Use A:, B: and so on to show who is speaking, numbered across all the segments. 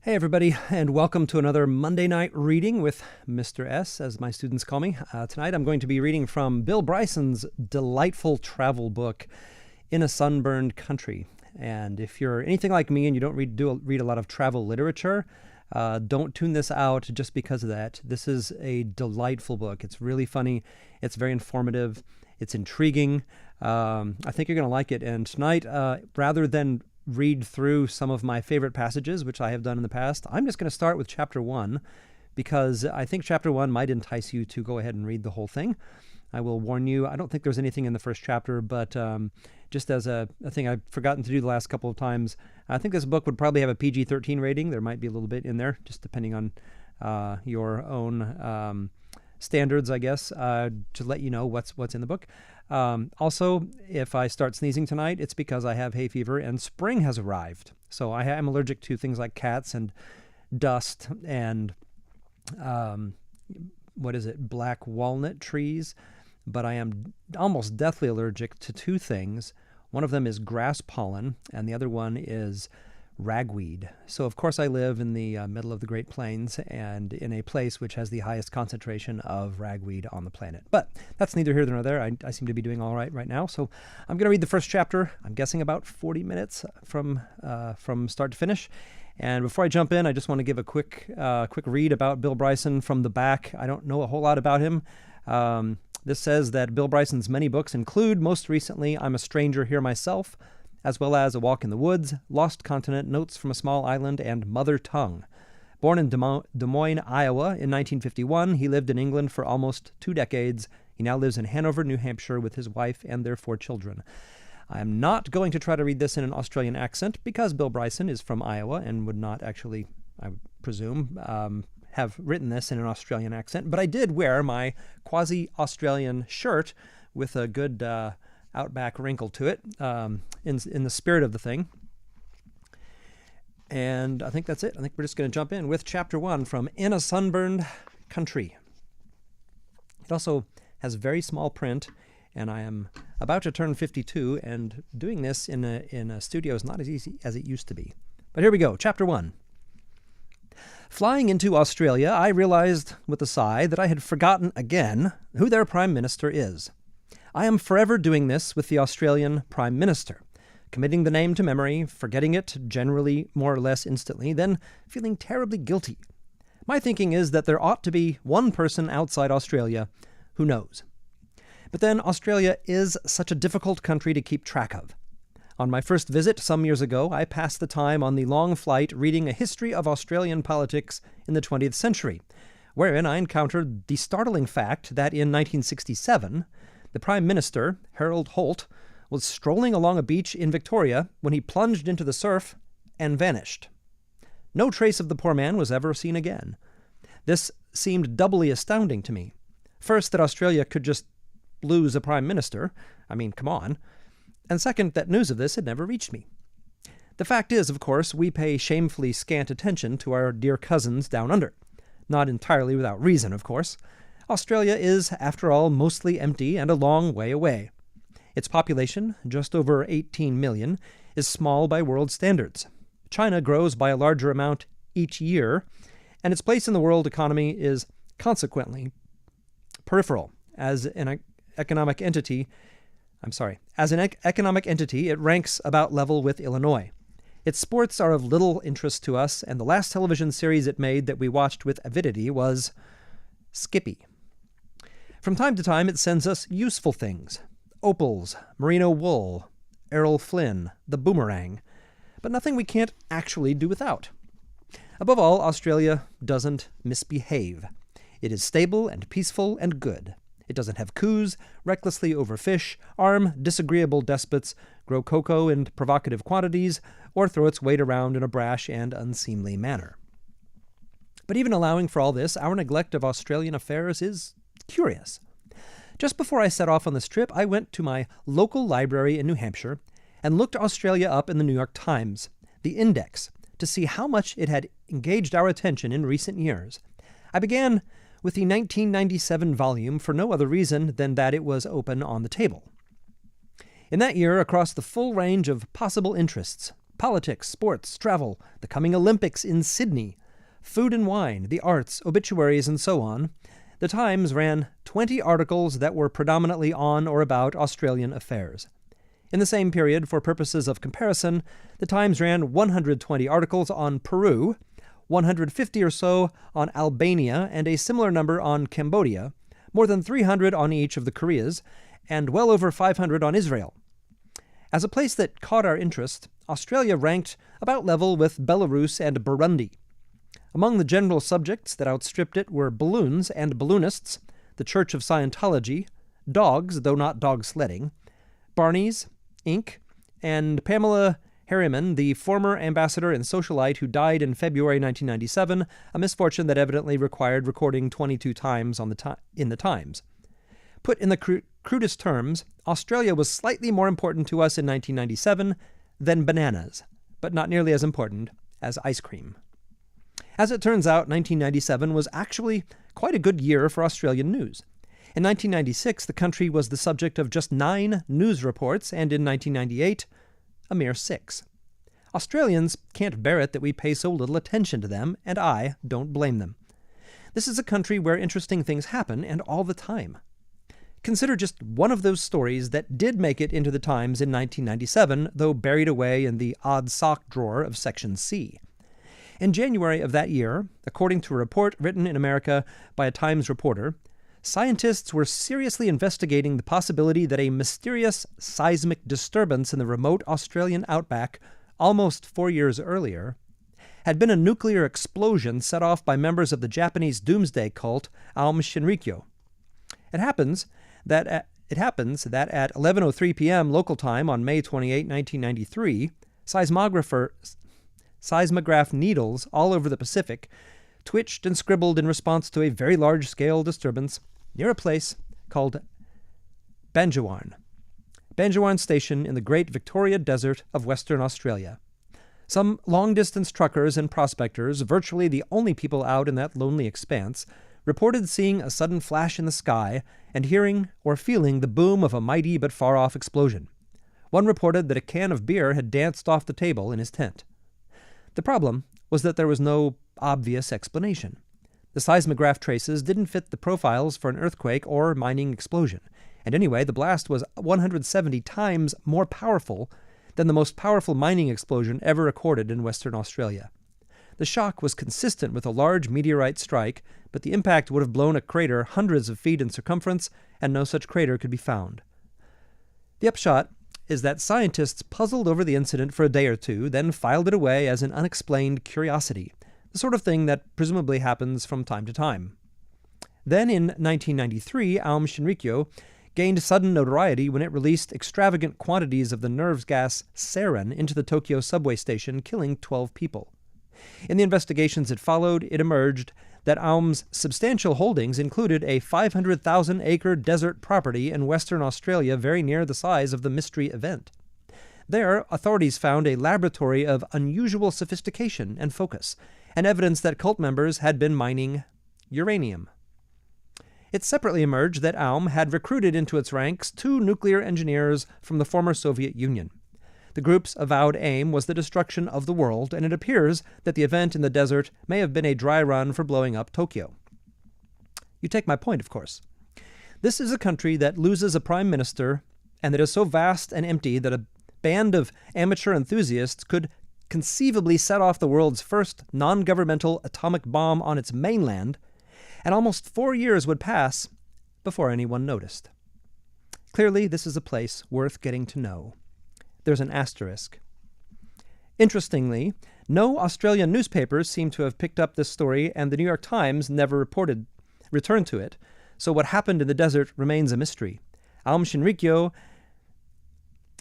A: Hey everybody, and welcome to another Monday night reading with Mr. S, as my students call me. Tonight I'm going to be reading from Bill Bryson's delightful travel book, In a Sunburned Country. And if you're anything like me and you don't read a lot of travel literature, don't tune this out just because of that. This is a delightful book. It's really funny. It's very informative. It's intriguing. I think you're going to like it. And tonight, rather than read through some of my favorite passages, which I have done in the past, I'm just going to start with chapter 1 because I think chapter 1 might entice you to go ahead and read the whole thing. I will warn you, I don't think there's anything in the first chapter, but just as a thing I've forgotten to do the last couple of times, I think this book would probably have a PG-13 rating. There might be a little bit in there, just depending on your own standards, I guess, to let you know what's in the book. Also, if I start sneezing tonight, it's because I have hay fever and spring has arrived. So I am allergic to things like cats and dust and black walnut trees. But I am almost deathly allergic to two things. One of them is grass pollen, and the other one is ragweed. So, of course, I live in the middle of the Great Plains and in a place which has the highest concentration of ragweed on the planet. But that's neither here nor there. I seem to be doing all right now. So I'm going to read the first chapter. I'm guessing about 40 minutes from start to finish. And before I jump in, I just want to give a quick read about Bill Bryson from the back. I don't know a whole lot about him. This says that Bill Bryson's many books include, most recently, I'm a Stranger Here Myself, as well as A Walk in the Woods, Lost Continent, Notes from a Small Island, and Mother Tongue. Born in Des Moines, Iowa in 1951, he lived in England for almost 2 decades. He now lives in Hanover, New Hampshire with his wife and their 4 children. I am not going to try to read this in an Australian accent because Bill Bryson is from Iowa and would not actually, I would presume, have written this in an Australian accent. But I did wear my quasi-Australian shirt with a good outback wrinkle to it, in the spirit of the thing. And I think that's it. I think we're just going to jump in with chapter 1 from In a Sunburned Country. It also has very small print, and I am about to turn 52, and doing this in a studio is not as easy as it used to be. But here we go, chapter 1. Flying into Australia, I realized with a sigh that I had forgotten again who their Prime Minister is. I am forever doing this with the Australian Prime Minister, committing the name to memory, forgetting it generally more or less instantly, then feeling terribly guilty. My thinking is that there ought to be one person outside Australia who knows. But then Australia is such a difficult country to keep track of. On my first visit some years ago, I passed the time on the long flight reading a history of Australian politics in the 20th century, wherein I encountered the startling fact that in 1967, the Prime Minister, Harold Holt, was strolling along a beach in Victoria when he plunged into the surf and vanished. No trace of the poor man was ever seen again. This seemed doubly astounding to me. First, that Australia could just lose a Prime Minister. I mean, come on. And second, that news of this had never reached me. The fact is, of course, we pay shamefully scant attention to our dear cousins down under. Not entirely without reason, of course. Australia is, after all, mostly empty and a long way away. Its population, just over 18 million, is small by world standards. China grows by a larger amount each year, and its place in the world economy is consequently peripheral. As an economic entity, it ranks about level with Illinois. Its sports are of little interest to us, and the last television series it made that we watched with avidity was Skippy. From time to time, it sends us useful things. Opals, merino wool, Errol Flynn, the boomerang, but nothing we can't actually do without. Above all, Australia doesn't misbehave. It is stable and peaceful and good. It doesn't have coups, recklessly overfish, arm disagreeable despots, grow cocoa in provocative quantities, or throw its weight around in a brash and unseemly manner. But even allowing for all this, our neglect of Australian affairs is curious. Just before I set off on this trip, I went to my local library in New Hampshire and looked Australia up in the New York Times, the Index, to see how much it had engaged our attention in recent years. I began with the 1997 volume for no other reason than that it was open on the table. In that year, across the full range of possible interests, politics, sports, travel, the coming Olympics in Sydney, food and wine, the arts, obituaries, and so on, the Times ran 20 articles that were predominantly on or about Australian affairs. In the same period, for purposes of comparison, the Times ran 120 articles on Peru, 150 or so on Albania, and a similar number on Cambodia, more than 300 on each of the Koreas, and well over 500 on Israel. As a place that caught our interest, Australia ranked about level with Belarus and Burundi. Among the general subjects that outstripped it were balloons and balloonists, the Church of Scientology, dogs, though not dog sledding, Barney's, Inc., and Pamela Harriman, the former ambassador and socialite who died in February 1997, a misfortune that evidently required recording 22 times in the Times. Put in the crudest terms, Australia was slightly more important to us in 1997 than bananas, but not nearly as important as ice cream. As it turns out, 1997 was actually quite a good year for Australian news. In 1996, the country was the subject of just 9 news reports, and in 1998, a mere 6. Australians can't bear it that we pay so little attention to them, and I don't blame them. This is a country where interesting things happen, and all the time. Consider just one of those stories that did make it into the Times in 1997, though buried away in the odd sock drawer of Section C. In January of that year, according to a report written in America by a Times reporter, scientists were seriously investigating the possibility that a mysterious seismic disturbance in the remote Australian outback almost 4 years earlier had been a nuclear explosion set off by members of the Japanese doomsday cult Aum Shinrikyo. It happens that at 11:03 p.m. local time on May 28, 1993, seismograph needles all over the Pacific twitched and scribbled in response to a very large-scale disturbance near a place called Banjawarn Station in the Great Victoria Desert of Western Australia. Some long-distance truckers and prospectors, virtually the only people out in that lonely expanse, reported seeing a sudden flash in the sky and hearing or feeling the boom of a mighty but far-off explosion. One reported that a can of beer had danced off the table in his tent. The problem was that there was no obvious explanation. The seismograph traces didn't fit the profiles for an earthquake or mining explosion, and anyway, the blast was 170 times more powerful than the most powerful mining explosion ever recorded in Western Australia. The shock was consistent with a large meteorite strike, but the impact would have blown a crater hundreds of feet in circumference, and no such crater could be found. The upshot is that scientists puzzled over the incident for a day or two, then filed it away as an unexplained curiosity, the sort of thing that presumably happens from time to time. Then in 1993, Aum Shinrikyo gained sudden notoriety when it released extravagant quantities of the nerve gas sarin into the Tokyo subway station, killing 12 people. In the investigations that followed, it emerged that Aum's substantial holdings included a 500,000-acre desert property in Western Australia very near the size of the mystery event. There, authorities found a laboratory of unusual sophistication and focus, and evidence that cult members had been mining uranium. It separately emerged that Aum had recruited into its ranks 2 nuclear engineers from the former Soviet Union. The group's avowed aim was the destruction of the world, and it appears that the event in the desert may have been a dry run for blowing up Tokyo. You take my point, of course. This is a country that loses a prime minister, and that is so vast and empty that a band of amateur enthusiasts could conceivably set off the world's first non-governmental atomic bomb on its mainland, and almost 4 years would pass before anyone noticed. Clearly, this is a place worth getting to know. There's an asterisk. Interestingly, no Australian newspapers seem to have picked up this story, and the New York Times never returned to it, so what happened in the desert remains a mystery. Aum Shinrikyo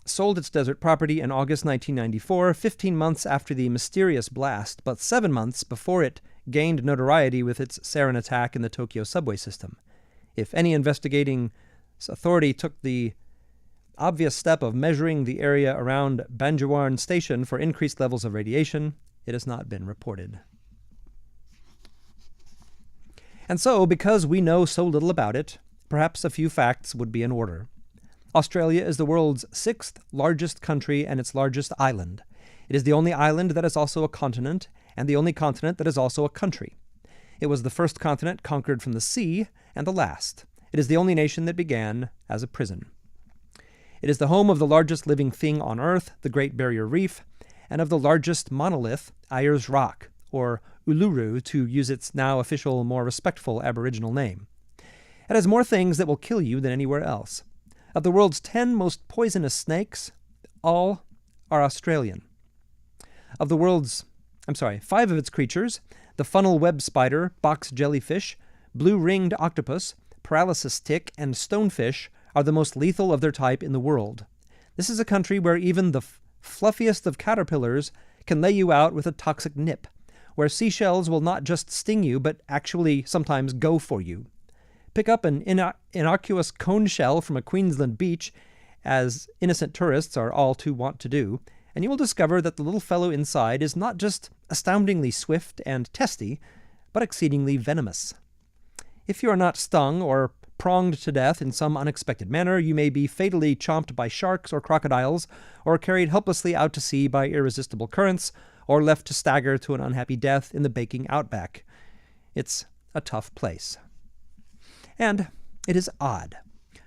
A: sold its desert property in August 1994, 15 months after the mysterious blast, but 7 months before it gained notoriety with its sarin attack in the Tokyo subway system. If any investigating authority took the obvious step of measuring the area around Banjawarn Station for increased levels of radiation, it has not been reported. And so, because we know so little about it, perhaps a few facts would be in order. Australia is the world's 6th largest country and its largest island. It is the only island that is also a continent, and the only continent that is also a country. It was the first continent conquered from the sea, and the last. It is the only nation that began as a prison. It is the home of the largest living thing on Earth, the Great Barrier Reef, and of the largest monolith, Ayers Rock, or Uluru, to use its now official, more respectful Aboriginal name. It has more things that will kill you than anywhere else. Of the world's 10 most poisonous snakes, all are Australian. Of the world's, 5 of its creatures, the funnel web spider, box jellyfish, blue-ringed octopus, paralysis tick, and stonefish are the most lethal of their type in the world. This is a country where even the fluffiest of caterpillars can lay you out with a toxic nip, where seashells will not just sting you, but actually sometimes go for you. Pick up an innocuous cone shell from a Queensland beach, as innocent tourists are all too wont to do, and you will discover that the little fellow inside is not just astoundingly swift and testy, but exceedingly venomous. If you are not stung or pronged to death in some unexpected manner, you may be fatally chomped by sharks or crocodiles, or carried helplessly out to sea by irresistible currents, or left to stagger to an unhappy death in the baking outback. It's a tough place. And it is odd.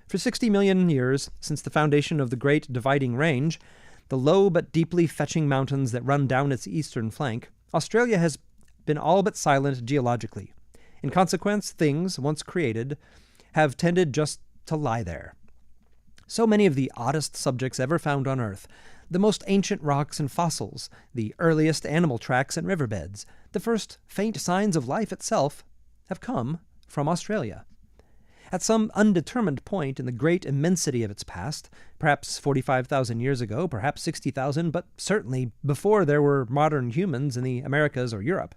A: For 60 million years, since the foundation of the Great Dividing Range, the low but deeply fetching mountains that run down its eastern flank, Australia has been all but silent geologically. In consequence, things, once created, have tended just to lie there. So many of the oddest subjects ever found on Earth, the most ancient rocks and fossils, the earliest animal tracks and riverbeds, the first faint signs of life itself, have come from Australia. At some undetermined point in the great immensity of its past, perhaps 45,000 years ago, perhaps 60,000, but certainly before there were modern humans in the Americas or Europe,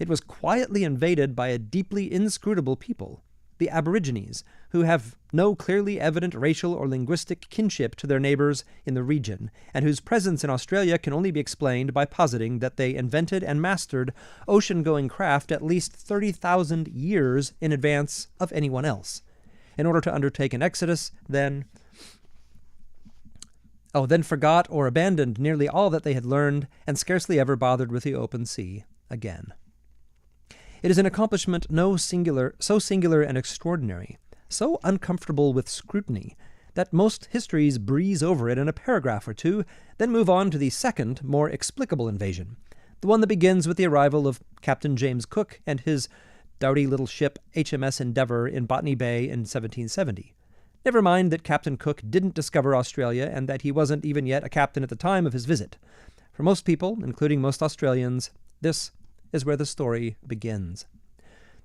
A: it was quietly invaded by a deeply inscrutable people, the Aborigines, who have no clearly evident racial or linguistic kinship to their neighbors in the region, and whose presence in Australia can only be explained by positing that they invented and mastered ocean-going craft at least 30,000 years in advance of anyone else, in order to undertake an exodus, then forgot or abandoned nearly all that they had learned, and scarcely ever bothered with the open sea again. It is an accomplishment so singular and extraordinary, so uncomfortable with scrutiny, that most histories breeze over it in a paragraph or two, then move on to the second, more explicable invasion, the one that begins with the arrival of Captain James Cook and his dowdy little ship HMS Endeavour in Botany Bay in 1770. Never mind that Captain Cook didn't discover Australia and that he wasn't even yet a captain at the time of his visit. For most people, including most Australians, this is where the story begins.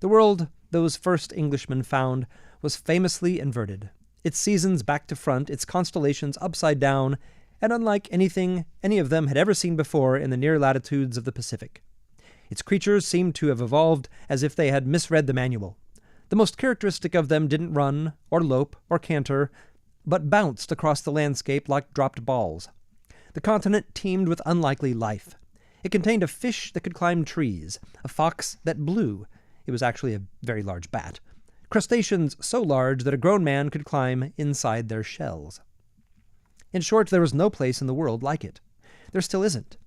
A: The world those first Englishmen found was famously inverted, its seasons back to front, its constellations upside down, and unlike anything any of them had ever seen before in the near latitudes of the Pacific. Its creatures seemed to have evolved as if they had misread the manual. The most characteristic of them didn't run, or lope, or canter, but bounced across the landscape like dropped balls. The continent teemed with unlikely life. It contained a fish that could climb trees, a fox that blew. It was actually a very large bat. Crustaceans so large that a grown man could climb inside their shells. In short, there was no place in the world like it. There still isn't.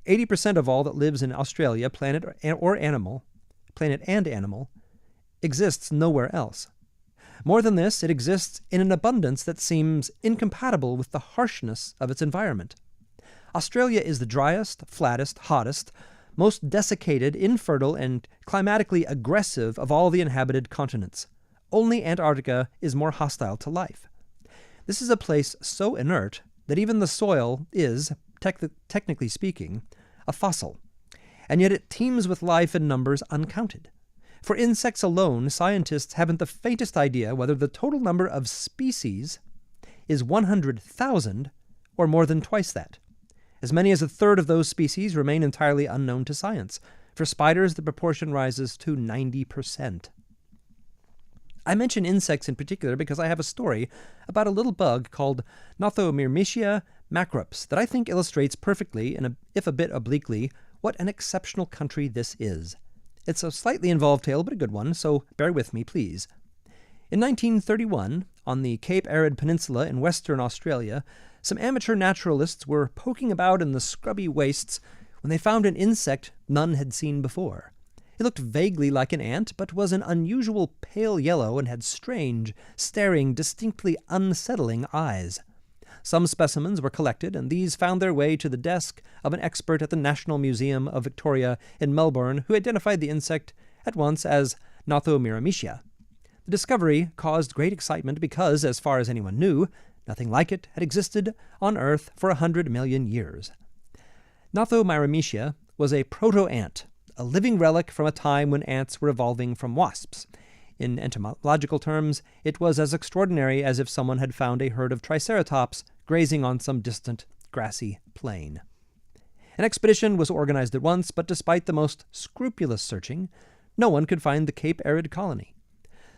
A: 80% of all that lives in Australia, planet and animal, exists nowhere else. More than this, it exists in an abundance that seems incompatible with the harshness of its environment. Australia is the driest, flattest, hottest, most desiccated, infertile, and climatically aggressive of all the inhabited continents. Only Antarctica is more hostile to life. This is a place so inert that even the soil is, technically speaking, a fossil, and yet it teems with life in numbers uncounted. For insects alone, scientists haven't the faintest idea whether the total number of species is 100,000 or more than twice that. As many as a third of those species remain entirely unknown to science. For spiders, the proportion rises to 90%. I mention insects in particular because I have a story about a little bug called Nothomyrmecia macrops that I think illustrates perfectly, and if a bit obliquely, what an exceptional country this is. It's a slightly involved tale, but a good one, so bear with me, please. In 1931, on the Cape Arid Peninsula in Western Australia, some amateur naturalists were poking about in the scrubby wastes when they found an insect none had seen before. It looked vaguely like an ant, but was an unusual pale yellow and had strange, staring, distinctly unsettling eyes. Some specimens were collected, and these found their way to the desk of an expert at the National Museum of Victoria in Melbourne, who identified the insect at once as Gnathomyrmecia. The discovery caused great excitement because, as far as anyone knew, nothing like it had existed on Earth for 100 million years. Gnathomyrmecia was a proto-ant, a living relic from a time when ants were evolving from wasps. In entomological terms, it was as extraordinary as if someone had found a herd of triceratops grazing on some distant grassy plain. An expedition was organized at once, but despite the most scrupulous searching, no one could find the Cape Arid colony.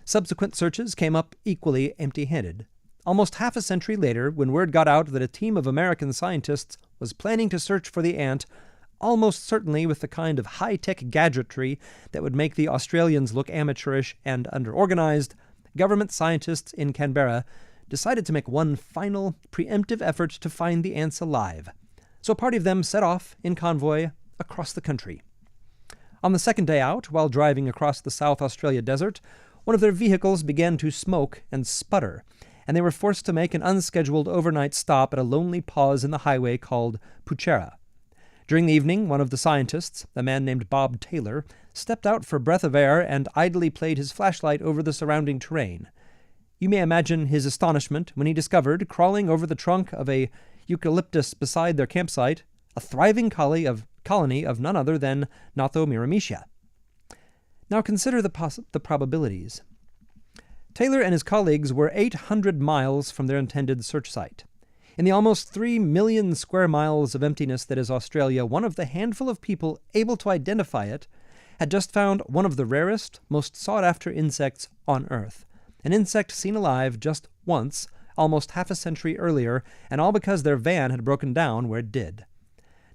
A: Subsequent searches came up equally empty-handed. Almost half a century later, when word got out that a team of American scientists was planning to search for the ant, almost certainly with the kind of high-tech gadgetry that would make the Australians look amateurish and under-organized, government scientists in Canberra decided to make one final, preemptive effort to find the ants alive. So a party of them set off in convoy across the country. On the second day out, while driving across the South Australia desert, one of their vehicles began to smoke and sputter, and they were forced to make an unscheduled overnight stop at a lonely pause in the highway called Poochera. During the evening, one of the scientists, a man named Bob Taylor, stepped out for a breath of air and idly played his flashlight over the surrounding terrain. You may imagine his astonishment when he discovered, crawling over the trunk of a eucalyptus beside their campsite, a thriving colony of none other than Gnathomyrmecia. Now consider the probabilities. Taylor and his colleagues were 800 miles from their intended search site. In the almost 3 million square miles of emptiness that is Australia, one of the handful of people able to identify it had just found one of the rarest, most sought-after insects on Earth. An insect seen alive just once, almost half a century earlier, and all because their van had broken down where it did.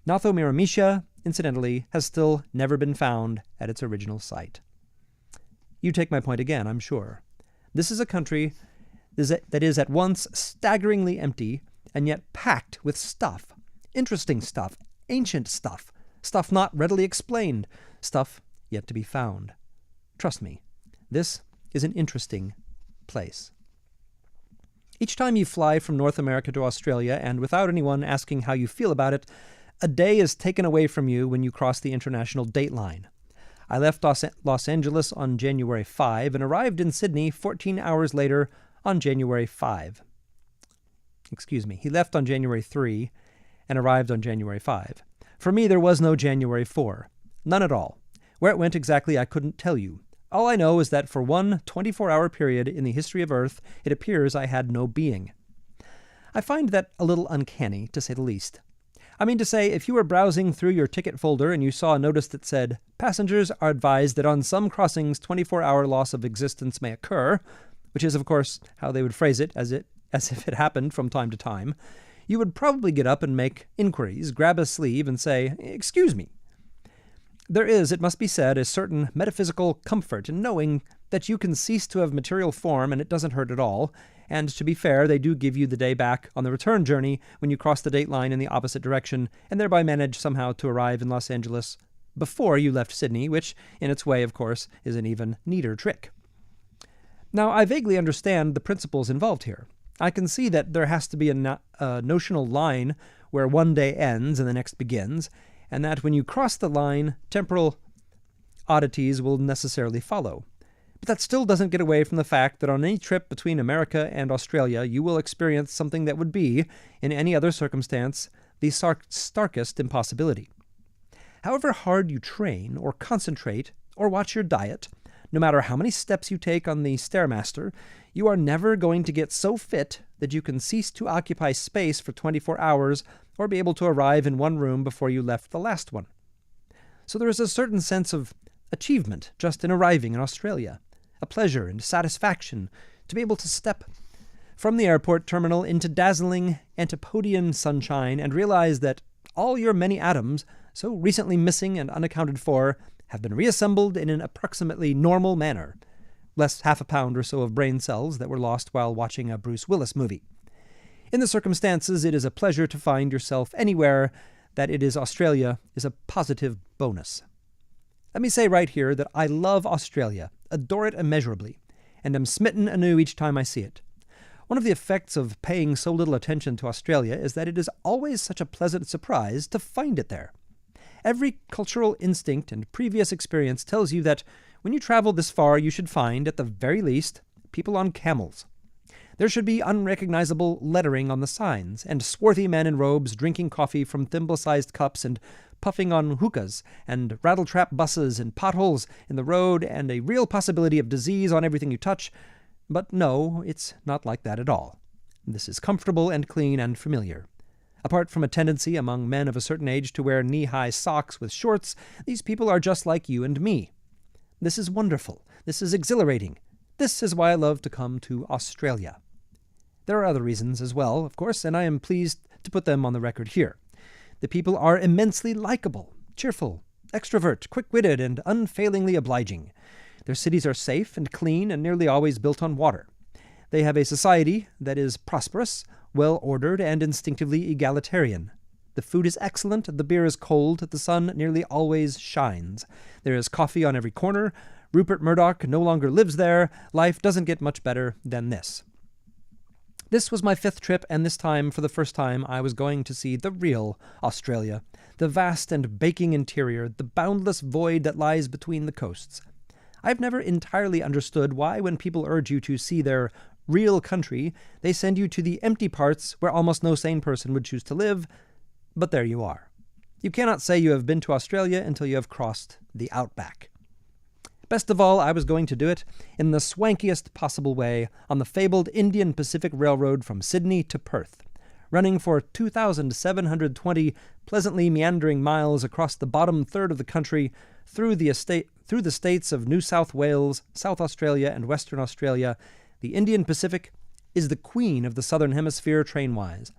A: Gnathomyrmecia, incidentally, has still never been found at its original site. You take my point again, I'm sure. This is a country that is at once staggeringly empty and yet packed with stuff. Interesting stuff, ancient stuff, stuff not readily explained, stuff yet to be found. Trust me, this is an interesting place. Each time you fly from North America to Australia, and without anyone asking how you feel about it, a day is taken away from you when you cross the international date line. I left Los Angeles on January 5 and arrived in Sydney 14 hours later on January 5. He left on January 3 and arrived on January 5. For me, there was no January 4. None at all. Where it went exactly, I couldn't tell you. All I know is that for one 24-hour period in the history of Earth, it appears I had no being. I find that a little uncanny, to say the least. I mean to say, if you were browsing through your ticket folder and you saw a notice that said, "Passengers are advised that on some crossings 24-hour loss of existence may occur," which is, of course, how they would phrase it, as if it happened from time to time, you would probably get up and make inquiries, grab a sleeve, and say, "Excuse me." There is, it must be said, a certain metaphysical comfort in knowing that you can cease to have material form and it doesn't hurt at all, and to be fair, they do give you the day back on the return journey when you cross the date line in the opposite direction, and thereby manage somehow to arrive in Los Angeles before you left Sydney, which, in its way, of course, is an even neater trick. Now, I vaguely understand the principles involved here. I can see that there has to be a notional line where one day ends and the next begins, and that when you cross the line, temporal oddities will necessarily follow. But that still doesn't get away from the fact that on any trip between America and Australia, you will experience something that would be, in any other circumstance, the starkest impossibility. However hard you train, or concentrate, or watch your diet, no matter how many steps you take on the Stairmaster, you are never going to get so fit that you can cease to occupy space for 24 hours or be able to arrive in one room before you left the last one. So there is a certain sense of achievement just in arriving in Australia, a pleasure and satisfaction to be able to step from the airport terminal into dazzling Antipodean sunshine and realize that all your many atoms, so recently missing and unaccounted for, have been reassembled in an approximately normal manner, less half a pound or so of brain cells that were lost while watching a Bruce Willis movie. In the circumstances, it is a pleasure to find yourself anywhere that it is Australia is a positive bonus. Let me say right here that I love Australia, adore it immeasurably, and am smitten anew each time I see it. One of the effects of paying so little attention to Australia is that it is always such a pleasant surprise to find it there. Every cultural instinct and previous experience tells you that when you travel this far, you should find, at the very least, people on camels. There should be unrecognizable lettering on the signs, and swarthy men in robes drinking coffee from thimble-sized cups and puffing on hookahs, and rattletrap buses and potholes in the road, and a real possibility of disease on everything you touch. But no, it's not like that at all. This is comfortable and clean and familiar. Apart from a tendency among men of a certain age to wear knee-high socks with shorts, these people are just like you and me. This is wonderful. This is exhilarating. This is why I love to come to Australia. There are other reasons as well, of course, and I am pleased to put them on the record here. The people are immensely likable, cheerful, extrovert, quick-witted, and unfailingly obliging. Their cities are safe and clean and nearly always built on water. They have a society that is prosperous, well-ordered, and instinctively egalitarian. The food is excellent, the beer is cold, the sun nearly always shines. There is coffee on every corner. Rupert Murdoch no longer lives there. Life doesn't get much better than this. This was my 5th trip, and this time, for the first time, I was going to see the real Australia, the vast and baking interior, the boundless void that lies between the coasts. I've never entirely understood why, when people urge you to see their real country, they send you to the empty parts where almost no sane person would choose to live, but there you are. You cannot say you have been to Australia until you have crossed the outback. Best of all, I was going to do it in the swankiest possible way on the fabled Indian Pacific Railroad from Sydney to Perth, running for 2,720 pleasantly meandering miles across the bottom third of the country through the states of New South Wales, South Australia, and Western Australia. The Indian Pacific is the queen of the Southern Hemisphere train-wise.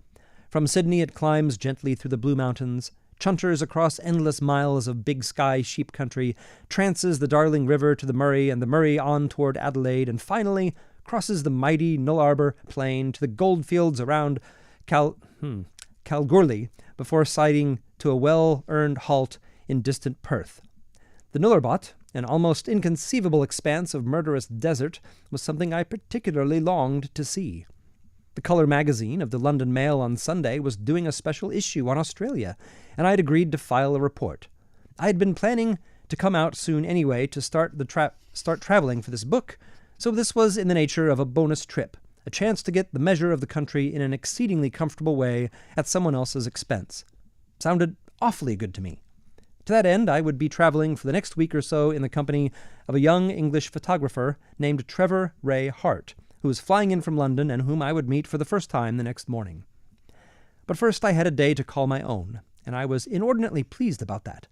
A: From Sydney it climbs gently through the Blue Mountains, chunters across endless miles of big sky sheep country, trances the Darling River to the Murray and the Murray on toward Adelaide, and finally crosses the mighty Nullarbor Plain to the goldfields around Kalgoorlie before sighting to a well-earned halt in distant Perth. The Nullarbor, an almost inconceivable expanse of murderous desert, was something I particularly longed to see. The colour magazine of the London Mail on Sunday was doing a special issue on Australia, and I had agreed to file a report. I had been planning to come out soon anyway to start travelling for this book, so this was in the nature of a bonus trip, a chance to get the measure of the country in an exceedingly comfortable way at someone else's expense. Sounded awfully good to me. To that end, I would be travelling for the next week or so in the company of a young English photographer named Trevor Ray Hart, who was flying in from London and whom I would meet for the first time the next morning. But first I had a day to call my own, and I was inordinately pleased about that.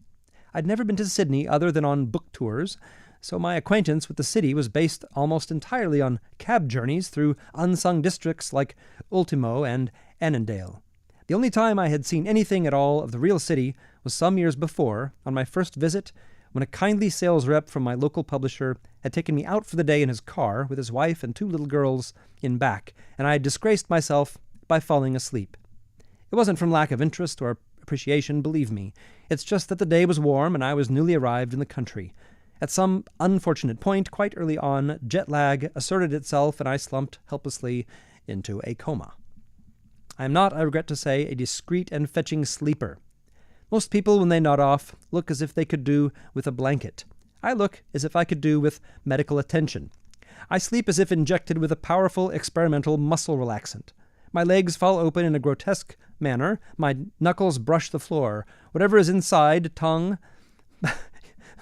A: I'd never been to Sydney other than on book tours, so my acquaintance with the city was based almost entirely on cab journeys through unsung districts like Ultimo and Annandale. The only time I had seen anything at all of the real city was some years before, on my first visit, when a kindly sales rep from my local publisher had taken me out for the day in his car with his wife and 2 little girls in back, and I had disgraced myself by falling asleep. It wasn't from lack of interest or appreciation, believe me. It's just that the day was warm and I was newly arrived in the country. At some unfortunate point, quite early on, jet lag asserted itself and I slumped helplessly into a coma. I am not, I regret to say, a discreet and fetching sleeper. Most people, when they nod off, look as if they could do with a blanket. I look as if I could do with medical attention. I sleep as if injected with a powerful experimental muscle relaxant. My legs fall open in a grotesque manner. My knuckles brush the floor. Whatever is inside, tongue,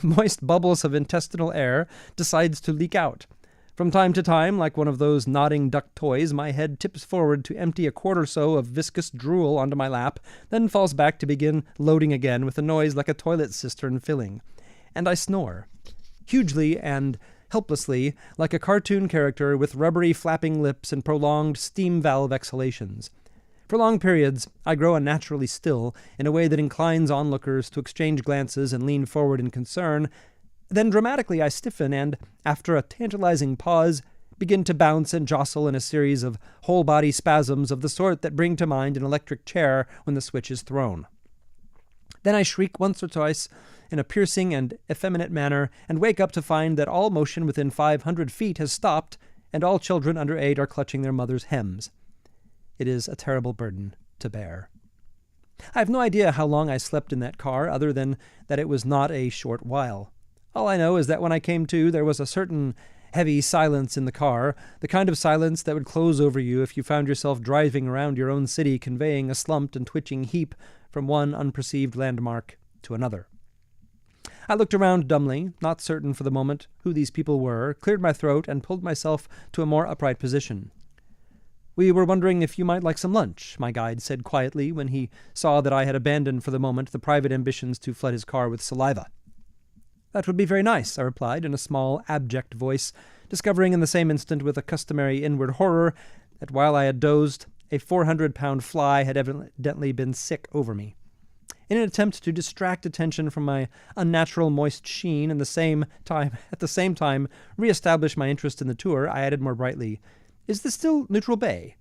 A: moist bubbles of intestinal air, decides to leak out. From time to time, like one of those nodding duck toys, my head tips forward to empty a quart or so of viscous drool onto my lap, then falls back to begin loading again with a noise like a toilet cistern filling. And I snore, hugely and helplessly, like a cartoon character with rubbery flapping lips and prolonged steam valve exhalations. For long periods, I grow unnaturally still in a way that inclines onlookers to exchange glances and lean forward in concern. Then dramatically I stiffen and, after a tantalizing pause, begin to bounce and jostle in a series of whole-body spasms of the sort that bring to mind an electric chair when the switch is thrown. Then I shriek once or twice in a piercing and effeminate manner and wake up to find that all motion within 500 feet has stopped and all children under 8 are clutching their mother's hems. It is a terrible burden to bear. I have no idea how long I slept in that car, other than that it was not a short while. All I know is that when I came to, there was a certain heavy silence in the car, the kind of silence that would close over you if you found yourself driving around your own city conveying a slumped and twitching heap from one unperceived landmark to another. I looked around dumbly, not certain for the moment who these people were, cleared my throat, and pulled myself to a more upright position. "We were wondering if you might like some lunch," my guide said quietly when he saw that I had abandoned for the moment the private ambitions to flood his car with saliva. "That would be very nice," I replied in a small, abject voice, discovering in the same instant with a customary inward horror that while I had dozed, a 400-pound fly had evidently been sick over me. In an attempt to distract attention from my unnatural moist sheen and at the same time re-establish my interest in the tour, I added more brightly, "Is this still Neutral Bay?"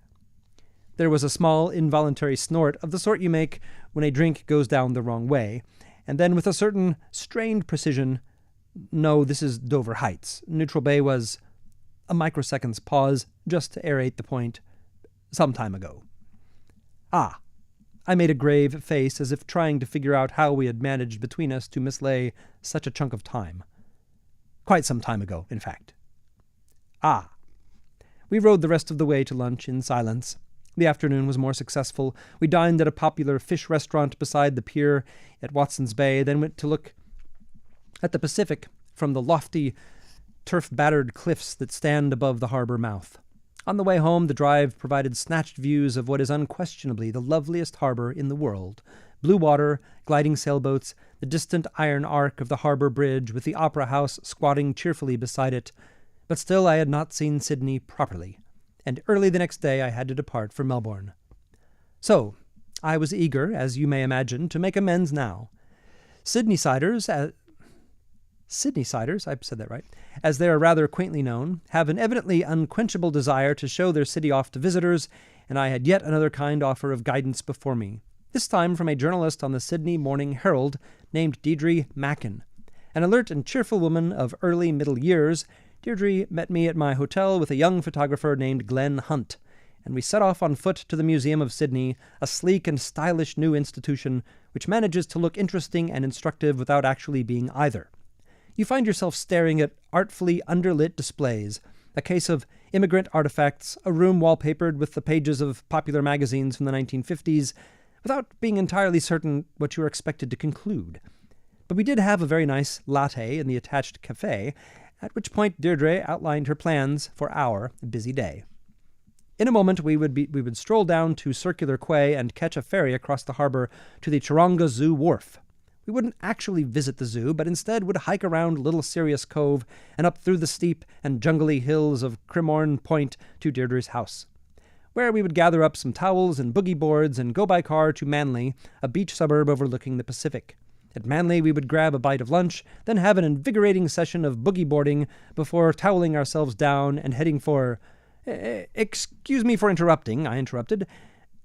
A: There was a small, involuntary snort of the sort you make when a drink goes down the wrong way, and then with a certain strained precision, "No, this is Dover Heights. Neutral Bay was—" a microsecond's pause, just to aerate the point, "some time ago." "Ah." I made a grave face as if trying to figure out how we had managed between us to mislay such a chunk of time. "Quite some time ago, in fact." "Ah." We rode the rest of the way to lunch in silence. The afternoon was more successful. We dined at a popular fish restaurant beside the pier at Watson's Bay, then went to look at the Pacific from the lofty, turf-battered cliffs that stand above the harbor mouth. On the way home, the drive provided snatched views of what is unquestionably the loveliest harbor in the world. Blue water, gliding sailboats, the distant iron arc of the harbor bridge with the opera house squatting cheerfully beside it. But still I had not seen Sydney properly, and early the next day I had to depart for Melbourne. So, I was eager, as you may imagine, to make amends now. Sydney-siders, I said that right, as they are rather quaintly known, have an evidently unquenchable desire to show their city off to visitors, and I had yet another kind offer of guidance before me, this time from a journalist on the Sydney Morning Herald named Deirdre Mackin. An alert and cheerful woman of early middle years, Deirdre met me at my hotel with a young photographer named Glenn Hunt, and we set off on foot to the Museum of Sydney, a sleek and stylish new institution which manages to look interesting and instructive without actually being either. You find yourself staring at artfully underlit displays, a case of immigrant artifacts, a room wallpapered with the pages of popular magazines from the 1950s, without being entirely certain what you are expected to conclude. But we did have a very nice latte in the attached café, at which point Deirdre outlined her plans for our busy day. In a moment we would stroll down to Circular Quay and catch a ferry across the harbor to the Taronga Zoo Wharf. We wouldn't actually visit the zoo, but instead would hike around Little Sirius Cove and up through the steep and jungly hills of Cremorne Point to Deirdre's house, where we would gather up some towels and boogie boards and go by car to Manly, a beach suburb overlooking the Pacific. At Manly we would grab a bite of lunch, then have an invigorating session of boogie boarding before toweling ourselves down and heading for— "Excuse me for interrupting," I interrupted,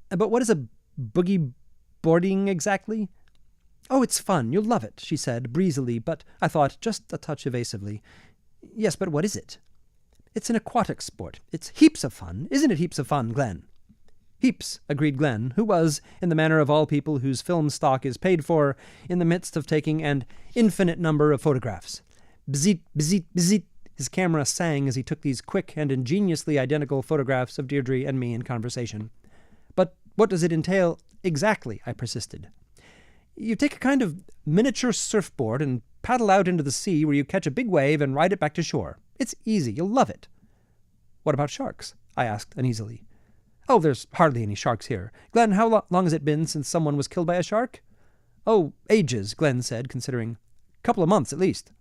A: "but what is a boogie boarding exactly?" "Oh, it's fun. You'll love it," she said, breezily, but, I thought, just a touch evasively. "Yes, but what is it?" "It's an aquatic sport. It's heaps of fun. Isn't it heaps of fun, Glenn?" "Heaps," agreed Glenn, who was, in the manner of all people whose film stock is paid for, in the midst of taking an infinite number of photographs. "Bzit, bzit, bzit," his camera sang as he took these quick and ingeniously identical photographs of Deirdre and me in conversation. "But what does it entail exactly?" I persisted. "You take a kind of miniature surfboard and paddle out into the sea where you catch a big wave and ride it back to shore. It's easy. You'll love it." "What about sharks?" I asked uneasily. "Oh, there's hardly any sharks here. Glenn, how long has it been since someone was killed by a shark?" "Oh, ages," Glenn said, considering. "Couple of months, at least."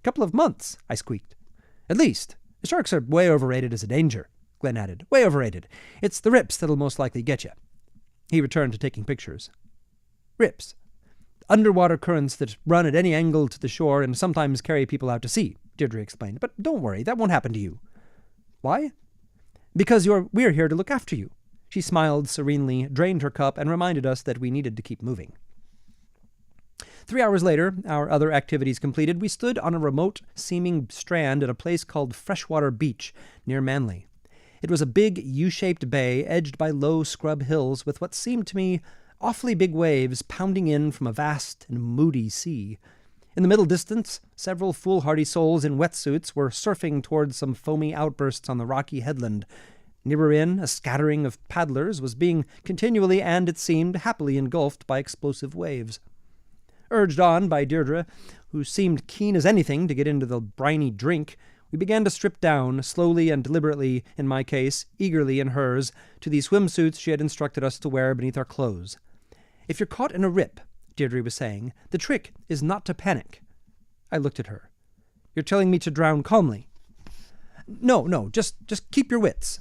A: "Couple of months," I squeaked. "At least. The sharks are way overrated as a danger," Glenn added. "Way overrated. It's the rips that'll most likely get you." He returned to taking pictures. "Rips. Underwater currents that run at any angle to the shore and sometimes carry people out to sea," Deirdre explained. "But don't worry, that won't happen to you." Why? Because we're here to look after you. She smiled serenely, drained her cup, and reminded us that we needed to keep moving. 3 hours later, our other activities completed, we stood on a remote-seeming strand at a place called Freshwater Beach near Manly. It was a big U-shaped bay edged by low scrub hills with what seemed to me awfully big waves pounding in from a vast and moody sea. In the middle distance, several foolhardy souls in wetsuits were surfing towards some foamy outbursts on the rocky headland. Nearer in, a scattering of paddlers was being continually and, it seemed, happily engulfed by explosive waves. Urged on by Deirdre, who seemed keen as anything to get into the briny drink, we began to strip down, slowly and deliberately, in my case, eagerly in hers, to the swimsuits she had instructed us to wear beneath our clothes. If you're caught in a rip, Deirdre was saying, the trick is not to panic. I looked at her. You're telling me to drown calmly? No, just keep your wits.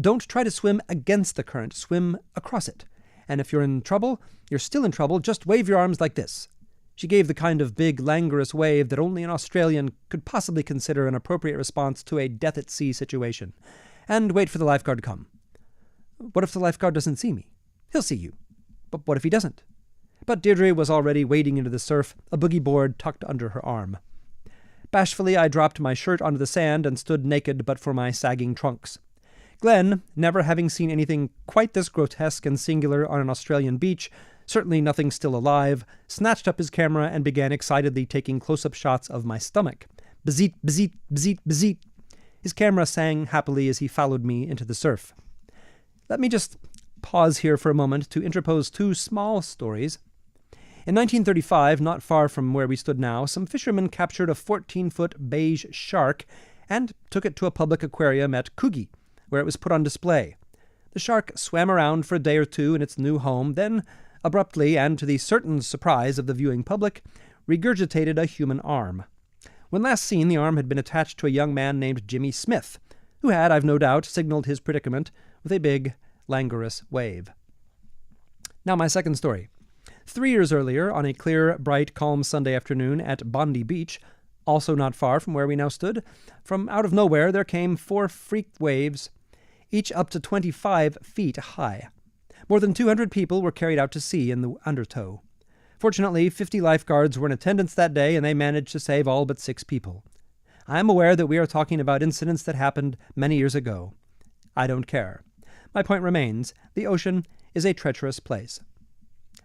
A: Don't try to swim against the current, swim across it. And if you're in trouble, you're still in trouble, just wave your arms like this. She gave the kind of big, languorous wave that only an Australian could possibly consider an appropriate response to a death-at-sea situation. And wait for the lifeguard to come. What if the lifeguard doesn't see me? He'll see you. But what if he doesn't? But Deirdre was already wading into the surf, a boogie board tucked under her arm. Bashfully, I dropped my shirt onto the sand and stood naked but for my sagging trunks. Glenn, never having seen anything quite this grotesque and singular on an Australian beach, certainly nothing still alive, snatched up his camera and began excitedly taking close-up shots of my stomach. Bzzeet, bzzeet, bzzeet, bzzeet. His camera sang happily as he followed me into the surf. Let me just pause here for a moment to interpose two small stories. In 1935, not far from where we stood now, some fishermen captured a 14-foot beige shark and took it to a public aquarium at Coogee, where it was put on display. The shark swam around for a day or two in its new home, then, abruptly and to the certain surprise of the viewing public, regurgitated a human arm. When last seen, the arm had been attached to a young man named Jimmy Smith, who had, I've no doubt, signaled his predicament with a big, languorous wave. Now my second story. 3 years earlier, on a clear, bright, calm Sunday afternoon at Bondi Beach, also not far from where we now stood, from out of nowhere there came 4 freak waves, each up to 25 feet high. More than 200 people were carried out to sea in the undertow. Fortunately, 50 lifeguards were in attendance that day, and they managed to save all but 6 people. I am aware that we are talking about incidents that happened many years ago. I don't care. My point remains, the ocean is a treacherous place.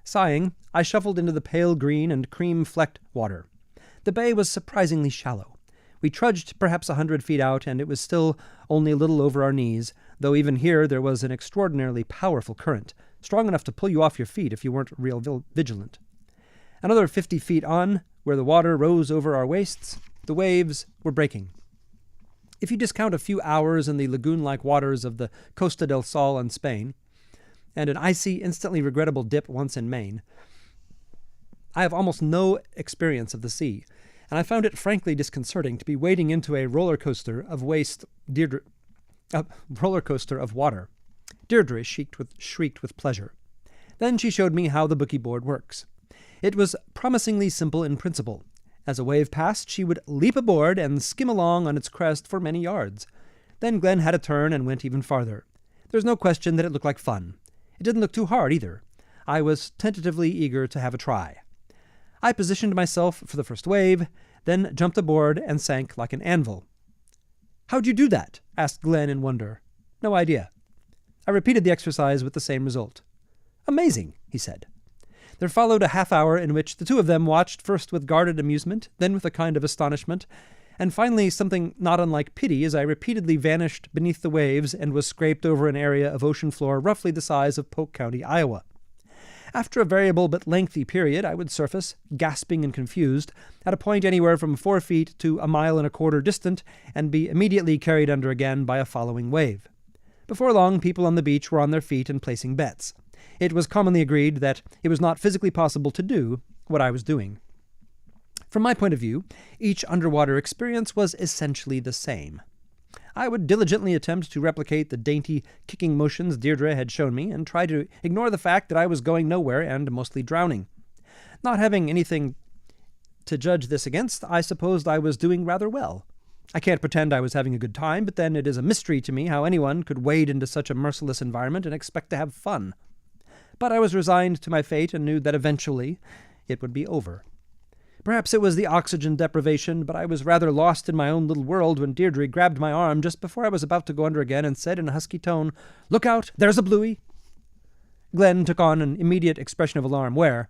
A: Sighing, I shuffled into the pale green and cream-flecked water. The bay was surprisingly shallow. We trudged perhaps 100 feet out, and it was still only a little over our knees, though even here there was an extraordinarily powerful current, strong enough to pull you off your feet if you weren't real vigilant. Another 50 feet on, where the water rose over our waists, the waves were breaking. If you discount a few hours in the lagoon-like waters of the Costa del Sol in Spain, and an icy, instantly regrettable dip once in Maine, I have almost no experience of the sea, and I found it frankly disconcerting to be wading into a roller coaster of water. Deirdre shrieked with pleasure. Then she showed me how the boogie board works. It was promisingly simple in principle. As a wave passed, she would leap aboard and skim along on its crest for many yards. Then Glenn had a turn and went even farther. There's no question that it looked like fun. It didn't look too hard either. I was tentatively eager to have a try. I positioned myself for the first wave, then jumped aboard and sank like an anvil. "How'd you do that?" asked Glenn in wonder. "No idea." I repeated the exercise with the same result. "Amazing," he said. There followed a half-hour in which the two of them watched first with guarded amusement, then with a kind of astonishment, and finally something not unlike pity as I repeatedly vanished beneath the waves and was scraped over an area of ocean floor roughly the size of Polk County, Iowa. After a variable but lengthy period, I would surface, gasping and confused, at a point anywhere from 4 feet to 1.25 miles distant, and be immediately carried under again by a following wave. Before long, people on the beach were on their feet and placing bets. It was commonly agreed that it was not physically possible to do what I was doing. From my point of view, each underwater experience was essentially the same. I would diligently attempt to replicate the dainty, kicking motions Deirdre had shown me and try to ignore the fact that I was going nowhere and mostly drowning. Not having anything to judge this against, I supposed I was doing rather well. I can't pretend I was having a good time, but then it is a mystery to me how anyone could wade into such a merciless environment and expect to have fun. But I was resigned to my fate and knew that eventually it would be over. Perhaps it was the oxygen deprivation, but I was rather lost in my own little world when Deirdre grabbed my arm just before I was about to go under again and said in a husky tone, "Look out, there's a bluey." Glenn took on an immediate expression of alarm. "Where?"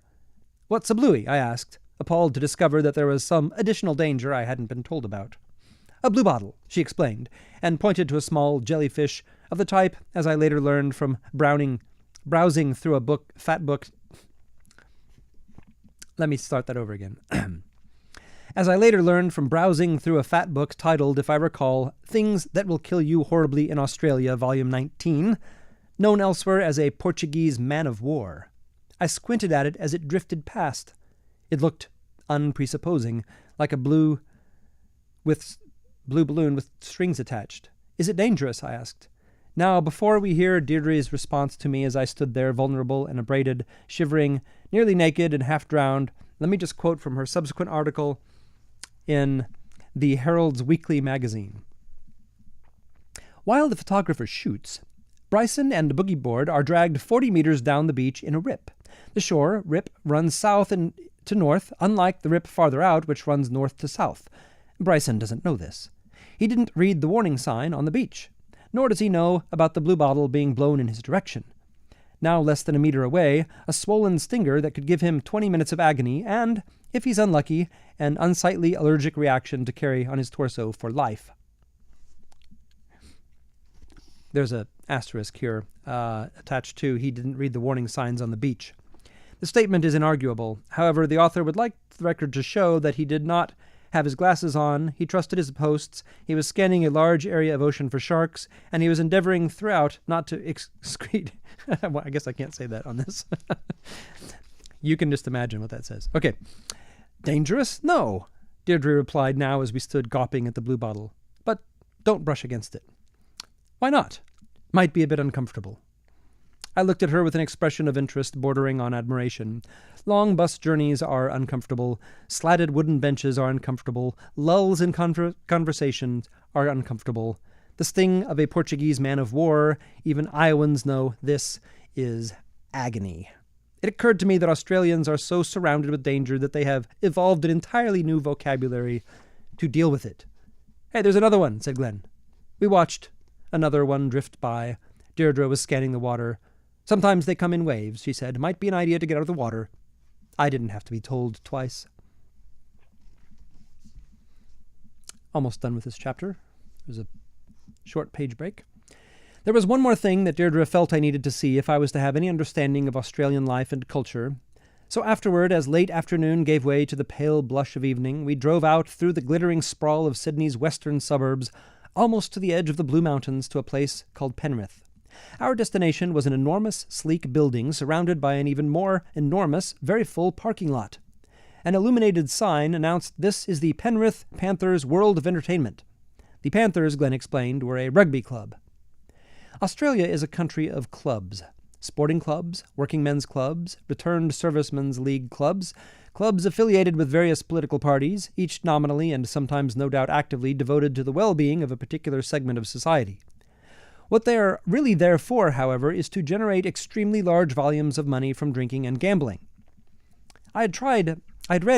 A: "What's a bluey?" I asked, appalled to discover that there was some additional danger I hadn't been told about. "A bluebottle," she explained, and pointed to a small jellyfish of the type, as I later learned from browsing through a fat book. Let me start that over again. As I later learned from browsing through a fat book titled, if I recall, Things That Will Kill You Horribly in Australia, Volume 19, known elsewhere as a Portuguese man-of-war. I squinted at it as it drifted past. It looked unpresupposing, like a blue balloon with strings attached. "Is it dangerous?" I asked. Now, before we hear Deirdre's response to me as I stood there vulnerable and abraded, shivering, nearly naked and half-drowned, let me just quote from her subsequent article in the Herald's Weekly magazine. "While the photographer shoots, Bryson and the boogie board are dragged 40 meters down the beach in a rip. The shore rip runs south and to north, unlike the rip farther out, which runs north to south. Bryson doesn't know this. He didn't read the warning sign on the beach. Nor does he know about the bluebottle being blown in his direction. Now less than a meter away, a swollen stinger that could give him 20 minutes of agony and, if he's unlucky, an unsightly allergic reaction to carry on his torso for life." There's a asterisk here attached to "he didn't read the warning signs on the beach." The statement is inarguable. However, the author would like the record to show that he did not have his glasses on, he trusted his posts, he was scanning a large area of ocean for sharks, and he was endeavoring throughout not to excrete... Well, I guess I can't say that on this. You can just imagine what that says. Okay. "Dangerous? No," Deirdre replied now as we stood gawping at the blue bottle. "But don't brush against it." "Why not? Might be a bit uncomfortable." I looked at her with an expression of interest bordering on admiration. Long bus journeys are uncomfortable. Slatted wooden benches are uncomfortable. Lulls in conversation are uncomfortable. The sting of a Portuguese man-of-war, even Iowans know this is agony. It occurred to me that Australians are so surrounded with danger that they have evolved an entirely new vocabulary to deal with it. "Hey, there's another one," said Glenn. We watched another one drift by. Deirdre was scanning the water. "Sometimes they come in waves," she said. "Might be an idea to get out of the water." I didn't have to be told twice. Almost done with this chapter. There's a short page break. There was one more thing that Deirdre felt I needed to see if I was to have any understanding of Australian life and culture. So afterward, as late afternoon gave way to the pale blush of evening, we drove out through the glittering sprawl of Sydney's western suburbs, almost to the edge of the Blue Mountains, to a place called Penrith. Our destination was an enormous, sleek building surrounded by an even more enormous, very full parking lot. An illuminated sign announced, "This is the Penrith Panthers World of Entertainment." The Panthers, Glenn explained, were a rugby club. Australia is a country of clubs. Sporting clubs, working men's clubs, returned servicemen's league clubs, clubs affiliated with various political parties, each nominally and sometimes no doubt actively devoted to the well-being of a particular segment of society. What they are really there for, however, is to generate extremely large volumes of money from drinking and gambling. I'd read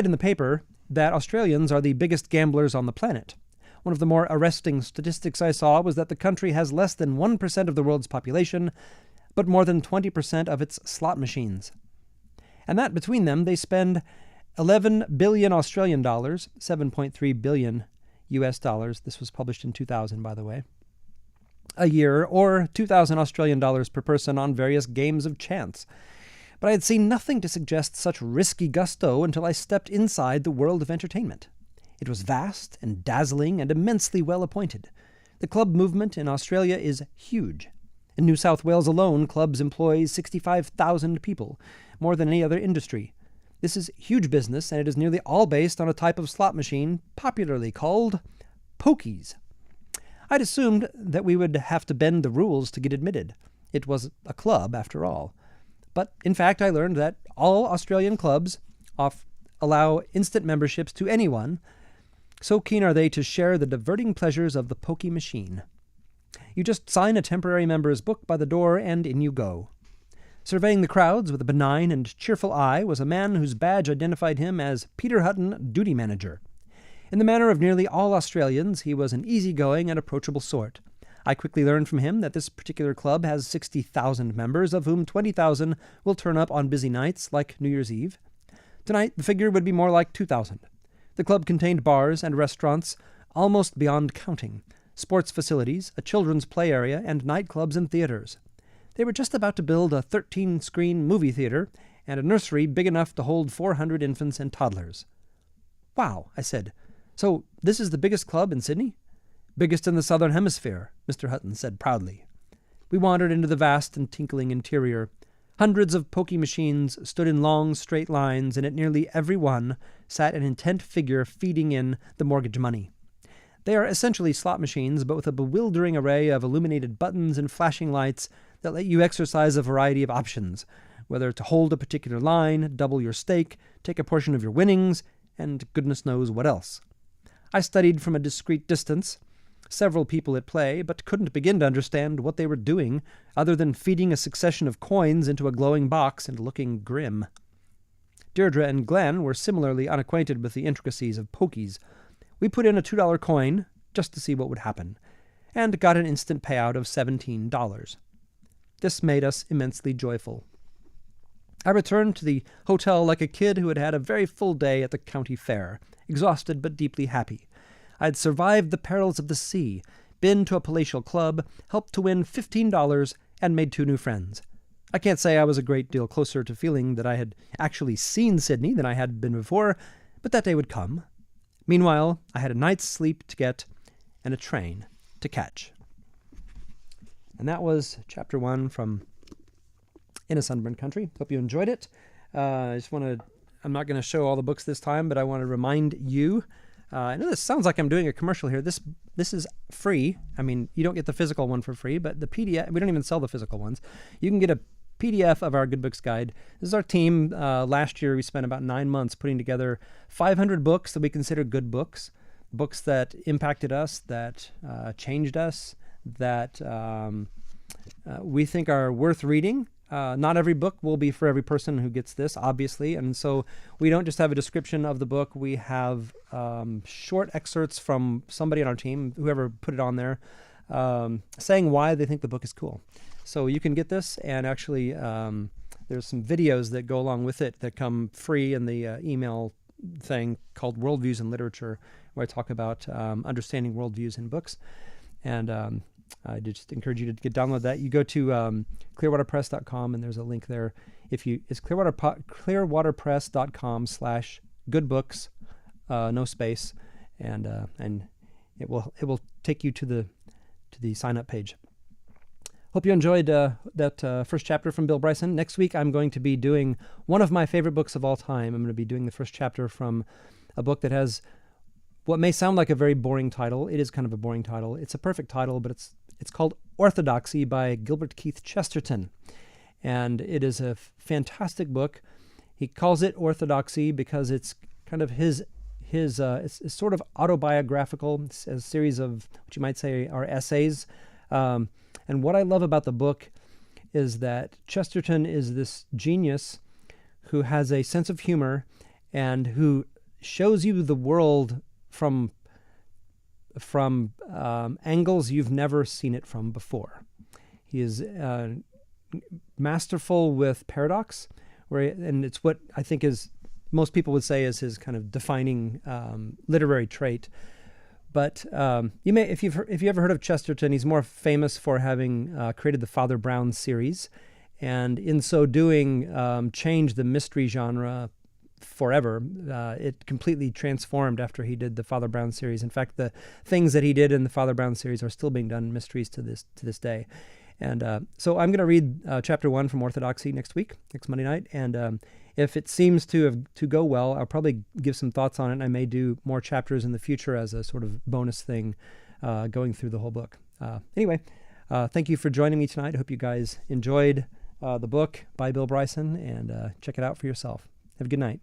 A: in the paper that Australians are the biggest gamblers on the planet. One of the more arresting statistics I saw was that the country has less than 1% of the world's population, but more than 20% of its slot machines. And that between them, they spend 11 billion Australian dollars, 7.3 billion US dollars. This was published in 2000, by the way. A year, or 2,000 Australian dollars per person on various games of chance. But I had seen nothing to suggest such risky gusto until I stepped inside the world of entertainment. It was vast and dazzling and immensely well appointed. The club movement in Australia is huge. In New South Wales alone, clubs employ 65,000 people, more than any other industry. This is huge business, and it is nearly all based on a type of slot machine popularly called pokies. I'd assumed that we would have to bend the rules to get admitted. It was a club, after all. But in fact, I learned that all Australian clubs allow instant memberships to anyone, So keen are they to share the diverting pleasures of the pokey machine. You just sign a temporary member's book by the door, and in you go. Surveying the crowds with a benign and cheerful eye was a man whose badge identified him as Peter Hutton, duty manager. In the manner of nearly all Australians, he was an easygoing and approachable sort. I quickly learned from him that this particular club has 60,000 members, of whom 20,000 will turn up on busy nights like New Year's Eve. Tonight, the figure would be more like 2,000. The club contained bars and restaurants almost beyond counting, sports facilities, a children's play area, and nightclubs and theaters. They were just about to build a 13-screen movie theater and a nursery big enough to hold 400 infants and toddlers. "Wow," I said. "So this is the biggest club in Sydney?" "Biggest in the Southern Hemisphere," Mr. Hutton said proudly. We wandered into the vast and tinkling interior. Hundreds of pokey machines stood in long, straight lines, and at nearly every one sat an intent figure feeding in the mortgage money. They are essentially slot machines, but with a bewildering array of illuminated buttons and flashing lights that let you exercise a variety of options, whether to hold a particular line, double your stake, take a portion of your winnings, and goodness knows what else. I studied from a discreet distance several people at play, but couldn't begin to understand what they were doing other than feeding a succession of coins into a glowing box and looking grim. Deirdre and Glenn were similarly unacquainted with the intricacies of pokies. We put in a $2 coin just to see what would happen, and got an instant payout of $17. This made us immensely joyful. I returned to the hotel like a kid who had had a very full day at the county fair, exhausted but deeply happy. I had survived the perils of the sea, been to a palatial club, helped to win $15, and made 2 new friends. I can't say I was a great deal closer to feeling that I had actually seen Sydney than I had been before, but that day would come. Meanwhile, I had a night's sleep to get and a train to catch. And that was Chapter 1 from In a Sunburned Country. Hope you enjoyed it. I'm not going to show all the books this time, but I want to remind you, I know this sounds like I'm doing a commercial here. This is free. I mean, you don't get the physical one for free, but the PDF, we don't even sell the physical ones. You can get a PDF of our Good Books Guide. This is our team. Last year, we spent about 9 months putting together 500 books that we consider good books, books that impacted us, that changed us, that we think are worth reading. Not every book will be for every person who gets this, obviously, and so we don't just have a description of the book. We have short excerpts from somebody on our team, whoever put it on there, saying why they think the book is cool. So you can get this, and actually there's some videos that go along with it that come free in the email thing called Worldviews in Literature, where I talk about understanding worldviews in books. And I just encourage you to download that. You go to clearwaterpress.com, and there's a link there. It's clearwaterpress.com/goodbooks, no space, and it will take you to the sign up page. Hope you enjoyed that first chapter from Bill Bryson. Next week, I'm going to be doing one of my favorite books of all time. I'm going to be doing the first chapter from a book that has what may sound like a very boring title. It is kind of a boring title. It's a perfect title, but it's called Orthodoxy by Gilbert Keith Chesterton. And it is a fantastic book. He calls it Orthodoxy because it's kind of his it's sort of autobiographical. It's a series of what you might say are essays. And what I love about the book is that Chesterton is this genius who has a sense of humor and who shows you the world from angles you've never seen it from before. He is masterful with paradox, and it's what I think is most people would say is his kind of defining literary trait. But you may, if you ever heard of Chesterton, he's more famous for having created the Father Brown series, and in so doing, changed the mystery genre forever. It completely transformed after he did the Father Brown series. In fact, the things that he did in the Father Brown series are still being done mysteries to this day. And so I'm going to read chapter 1 from Orthodoxy next Monday night. And if it seems to go well, I'll probably give some thoughts on it. And I may do more chapters in the future as a sort of bonus thing going through the whole book. Anyway, thank you for joining me tonight. I hope you guys enjoyed the book by Bill Bryson, and check it out for yourself. Have a good night.